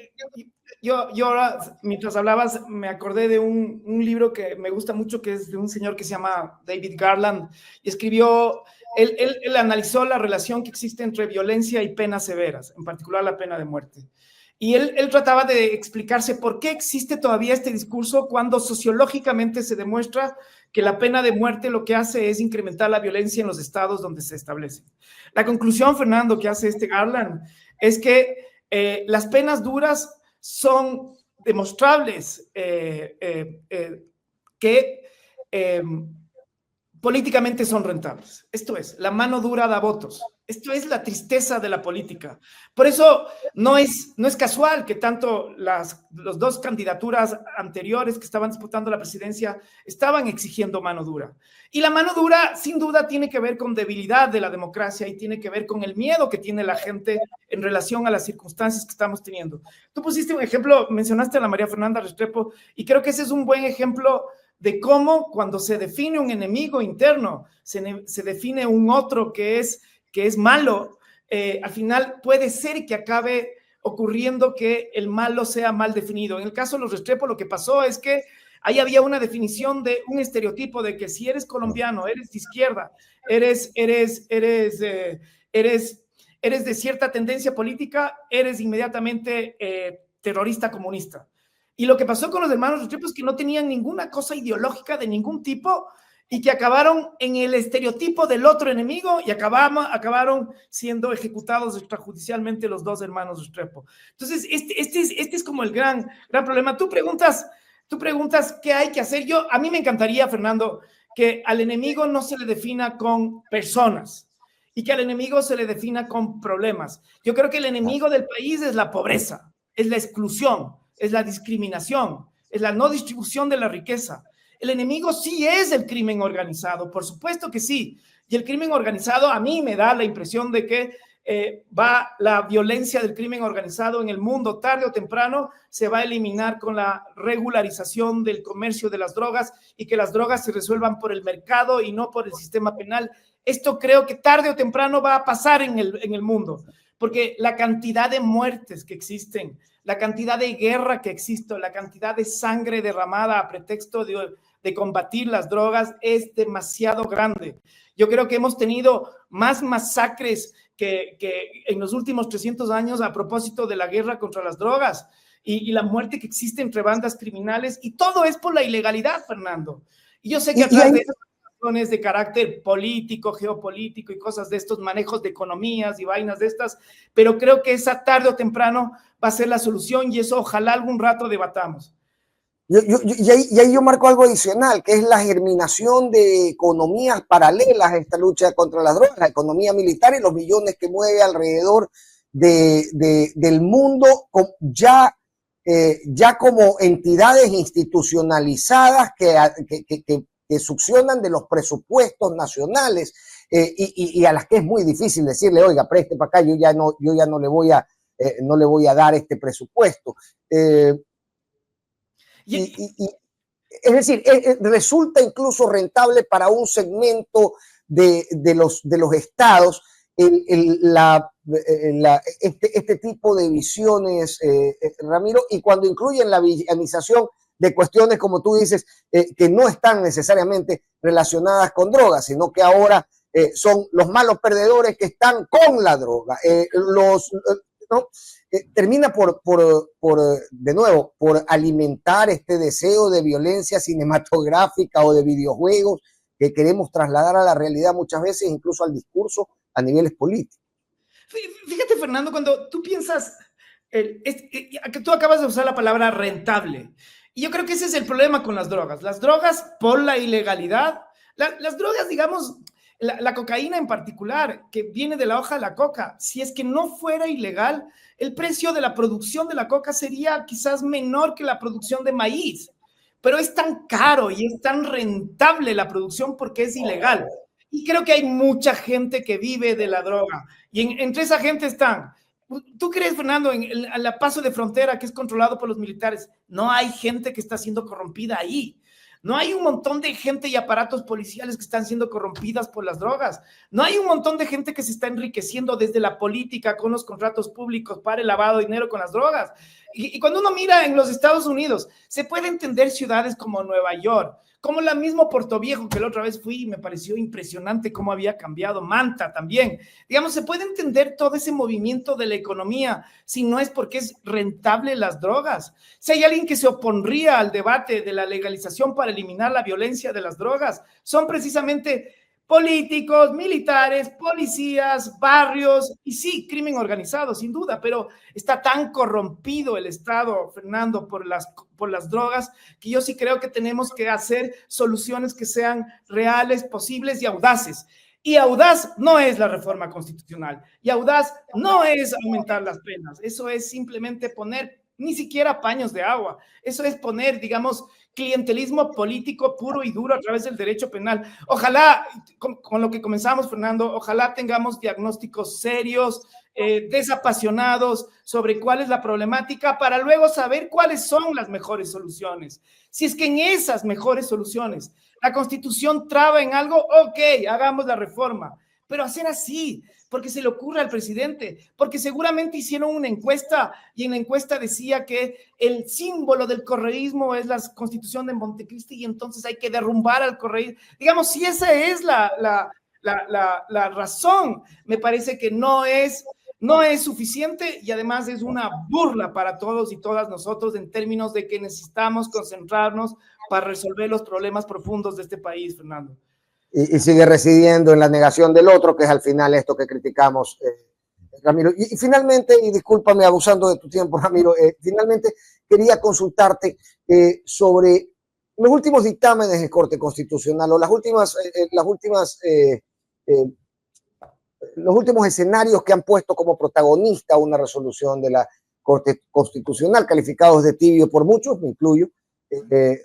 yo ahora, mientras hablabas, me acordé de un libro que me gusta mucho, que es de un señor que se llama David Garland, y escribió, él analizó la relación que existe entre violencia y penas severas, en particular la pena de muerte. Y él trataba de explicarse por qué existe todavía este discurso cuando sociológicamente se demuestra que la pena de muerte lo que hace es incrementar la violencia en los estados donde se establece. La conclusión, Fernando, que hace este Garland es que las penas duras son demostrables que políticamente son rentables. Esto es, la mano dura da votos. Esto es la tristeza de la política. Por eso no es casual que tanto las dos candidaturas anteriores que estaban disputando la presidencia estaban exigiendo mano dura. Y la mano dura, sin duda, tiene que ver con debilidad de la democracia y tiene que ver con el miedo que tiene la gente en relación a las circunstancias que estamos teniendo. Tú pusiste un ejemplo, mencionaste a la María Fernanda Restrepo, y creo que ese es un buen ejemplo de cómo cuando se define un enemigo interno, se define un otro que es malo, al final puede ser que acabe ocurriendo que el malo sea mal definido. En el caso de los Restrepo, lo que pasó es que Ahí había una definición de un estereotipo de que si eres colombiano, eres de izquierda, eres de cierta tendencia política, eres inmediatamente terrorista comunista. Y lo que pasó con los hermanos Restrepo es que no tenían ninguna cosa ideológica de ningún tipo y que acabaron en el estereotipo del otro enemigo y acabaron siendo ejecutados extrajudicialmente los dos hermanos Restrepo. Entonces, este es como el gran problema. Tú preguntas qué hay que hacer. A mí me encantaría, Fernando, que al enemigo no se le defina con personas y que al enemigo se le defina con problemas. Yo creo que el enemigo del país es la pobreza, es la exclusión, es la discriminación, es la no distribución de la riqueza. El enemigo sí es el crimen organizado, por supuesto que sí. Y el crimen organizado a mí me da la impresión de que la violencia del crimen organizado en el mundo tarde o temprano se va a eliminar con la regularización del comercio de las drogas y que las drogas se resuelvan por el mercado y no por el sistema penal. Esto creo que tarde o temprano va a pasar en el mundo, porque la cantidad de muertes que existen, la cantidad de guerra que existe, la cantidad de sangre derramada a pretexto de combatir las drogas es demasiado grande. Yo creo que hemos tenido más masacres que en los últimos 300 años a propósito de la guerra contra las drogas y la muerte que existe entre bandas criminales, y todo es por la ilegalidad, Fernando. Y yo sé que atrás de esas razones de carácter político, geopolítico y cosas de estos manejos de economías y vainas de estas, pero creo que esa tarde o temprano va a ser la solución y eso ojalá algún rato debatamos. Y ahí yo marco algo adicional, que es la germinación de economías paralelas a esta lucha contra las drogas, la economía militar y los millones que mueve alrededor del mundo, ya como entidades institucionalizadas que succionan de los presupuestos nacionales y a las que es muy difícil decirle, oiga, preste para acá, yo ya no le voy a dar este presupuesto. Es decir, resulta incluso rentable para un segmento de los estados este tipo de visiones, Ramiro, y cuando incluyen la villanización de cuestiones, como tú dices, que no están necesariamente relacionadas con drogas, sino que ahora son los malos perdedores que están con la droga. ¿No? Termina de nuevo, por alimentar este deseo de violencia cinematográfica o de videojuegos que queremos trasladar a la realidad muchas veces, incluso al discurso a niveles políticos. Fíjate, Fernando, cuando tú piensas, que tú acabas de usar la palabra rentable, y yo creo que ese es el problema con las drogas. Las drogas, por la ilegalidad, las drogas, digamos, la cocaína en particular, que viene de la hoja de la coca, si es que no fuera ilegal, el precio de la producción de la coca sería quizás menor que la producción de maíz, pero es tan caro y es tan rentable la producción porque es ilegal. Y creo que hay mucha gente que vive de la droga, y entre esa gente están. ¿Tú crees, Fernando, en el paso de frontera que es controlado por los militares, no hay gente que está siendo corrompida ahí? No hay un montón de gente y aparatos policiales que están siendo corrompidas por las drogas. No hay un montón de gente que se está enriqueciendo desde la política con los contratos públicos para el lavado de dinero con las drogas. Y cuando uno mira en los Estados Unidos, se puede entender ciudades como Nueva York, como la misma Puerto Viejo, que la otra vez fui y me pareció impresionante cómo había cambiado, Manta también. Digamos, se puede entender todo ese movimiento de la economía si no es porque es rentable las drogas. Si hay alguien que se opondría al debate de la legalización para eliminar la violencia de las drogas, son precisamente políticos, militares, policías, barrios, y sí, crimen organizado, sin duda, pero está tan corrompido el Estado, Fernando, por las drogas, que yo sí creo que tenemos que hacer soluciones que sean reales, posibles y audaces. Y audaz no es la reforma constitucional, y audaz no es aumentar las penas, eso es simplemente poner ni siquiera paños de agua, eso es poner, digamos, clientelismo político puro y duro a través del derecho penal. Ojalá, con lo que comenzamos, Fernando, ojalá tengamos diagnósticos serios, desapasionados sobre cuál es la problemática para luego saber cuáles son las mejores soluciones. Si es que en esas mejores soluciones la Constitución traba en algo, ok, hagamos la reforma. pero hacer así, porque se le ocurre al presidente, porque seguramente hicieron una encuesta y en la encuesta decía que el símbolo del correísmo es la Constitución de Montecristi y entonces hay que derrumbar al correísmo. Digamos, si esa es la razón, me parece que no es suficiente y además es una burla para todos y todas nosotros en términos de que necesitamos concentrarnos para resolver los problemas profundos de este país, Fernando. Y sigue residiendo en la negación del otro, que es al final esto que criticamos, Ramiro. Y finalmente, y discúlpame abusando de tu tiempo, Ramiro, finalmente quería consultarte sobre los últimos dictámenes de Corte Constitucional o los últimos escenarios que han puesto como protagonista una resolución de la Corte Constitucional, calificados de tibio por muchos, me incluyo,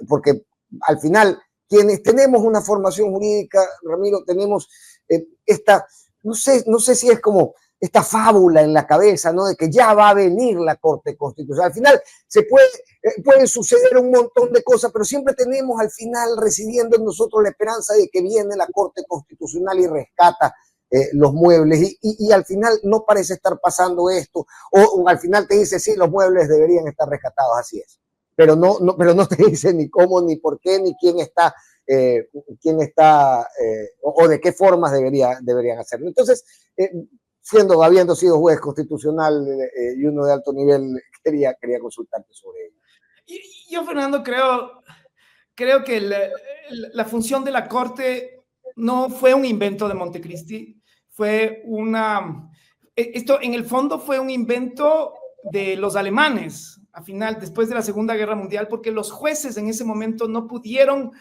porque al final quienes tenemos una formación jurídica, Ramiro, tenemos no sé si es como esta fábula en la cabeza, ¿no? De que ya va a venir la Corte Constitucional. Al final pueden suceder un montón de cosas, pero siempre tenemos al final residiendo en nosotros la esperanza de que viene la Corte Constitucional y rescata los muebles y al final no parece estar pasando esto, o al final te dice, sí, los muebles deberían estar rescatados, así es. Pero no te dice ni cómo, ni por qué, ni quién está o de qué formas deberían hacerlo. Entonces, habiendo sido juez constitucional y uno de alto nivel, quería consultarte sobre ello. Yo, Fernando, creo que la función de la Corte no fue un invento de Montecristi, esto en el fondo fue un invento de los alemanes, al final, después de la Segunda Guerra Mundial, porque los jueces en ese momento no pudieron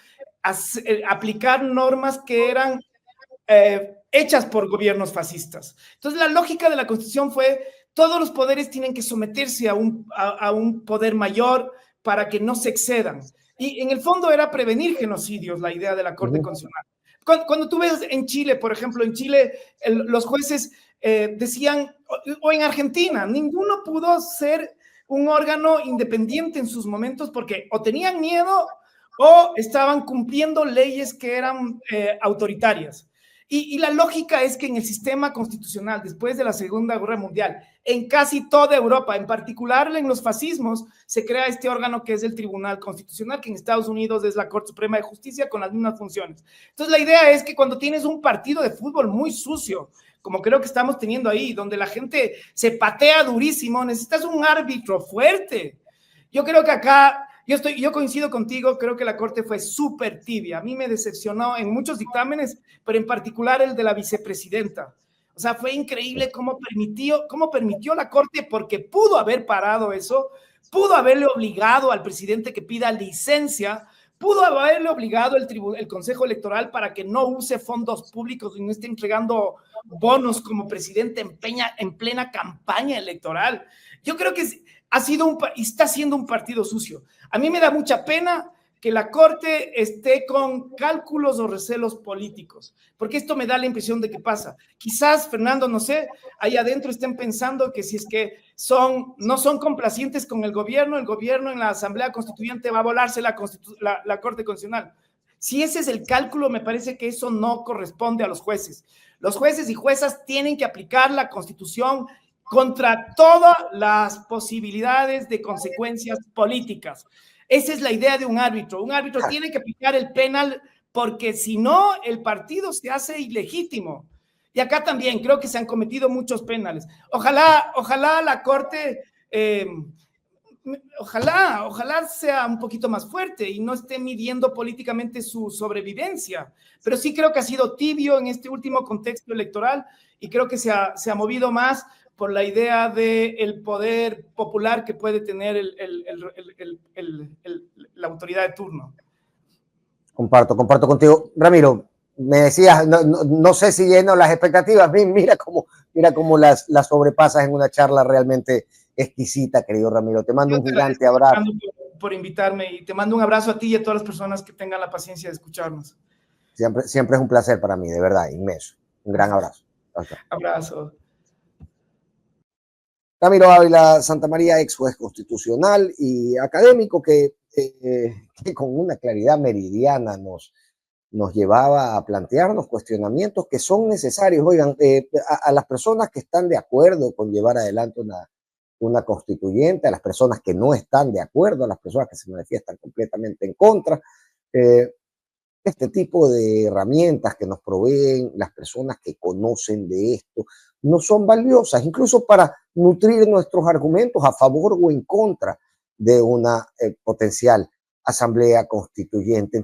aplicar normas que eran hechas por gobiernos fascistas. Entonces, la lógica de la Constitución fue, todos los poderes tienen que someterse a un poder mayor para que no se excedan. Y en el fondo era prevenir genocidios, la idea de la Corte Constitucional. Cuando tú ves en Chile, por ejemplo, en Chile los jueces decían, o en Argentina, ninguno pudo ser un órgano independiente en sus momentos porque o tenían miedo o estaban cumpliendo leyes que eran autoritarias. Y la lógica es que en el sistema constitucional, después de la Segunda Guerra Mundial, en casi toda Europa, en particular en los fascismos, se crea este órgano que es el Tribunal Constitucional, que en Estados Unidos es la Corte Suprema de Justicia con las mismas funciones. Entonces, la idea es que cuando tienes un partido de fútbol muy sucio, como creo que estamos teniendo ahí, donde la gente se patea durísimo, necesitas un árbitro fuerte. Yo creo que acá... Yo coincido contigo, creo que la Corte fue súper tibia. A mí me decepcionó en muchos dictámenes, pero en particular el de la vicepresidenta. O sea, fue increíble cómo permitió la Corte, porque pudo haber parado eso, pudo haberle obligado al presidente que pida licencia, pudo haberle obligado el Consejo Electoral para que no use fondos públicos y no esté entregando bonos como presidente en plena campaña electoral. Yo creo que está siendo un partido sucio. A mí me da mucha pena que la Corte esté con cálculos o recelos políticos, porque esto me da la impresión de que pasa. Quizás, Fernando, no sé, ahí adentro estén pensando que si es que no son complacientes con el gobierno en la Asamblea Constituyente va a volarse la Corte Constitucional. Si ese es el cálculo, me parece que eso no corresponde a los jueces. Los jueces y juezas tienen que aplicar la Constitución contra todas las posibilidades de consecuencias políticas. Esa es la idea de un árbitro. Un árbitro tiene que aplicar el penal porque si no, el partido se hace ilegítimo. Y acá también creo que se han cometido muchos penales. Ojalá la Corte, ojalá sea un poquito más fuerte y no esté midiendo políticamente su sobrevivencia. Pero sí creo que ha sido tibio en este último contexto electoral y creo que se ha movido más por la idea del poder popular que puede tener la autoridad de turno. Comparto contigo. Ramiro, me decías, no sé si lleno las expectativas, mira cómo las sobrepasas en una charla realmente exquisita, querido Ramiro. Te mando un gigante abrazo. Por invitarme y te mando un abrazo a ti y a todas las personas que tengan la paciencia de escucharnos. Siempre es un placer para mí, de verdad, inmenso. Un gran abrazo. Abrazo. Ramiro Ávila Santamaría, ex juez constitucional y académico que con una claridad meridiana nos nos llevaba a plantearnos cuestionamientos que son necesarios. Oigan, a las personas que están de acuerdo con llevar adelante una constituyente, a las personas que no están de acuerdo, a las personas que se manifiestan completamente en contra, este tipo de herramientas que nos proveen las personas que conocen de esto no son valiosas, incluso para nutrir nuestros argumentos a favor o en contra de una potencial asamblea constituyente.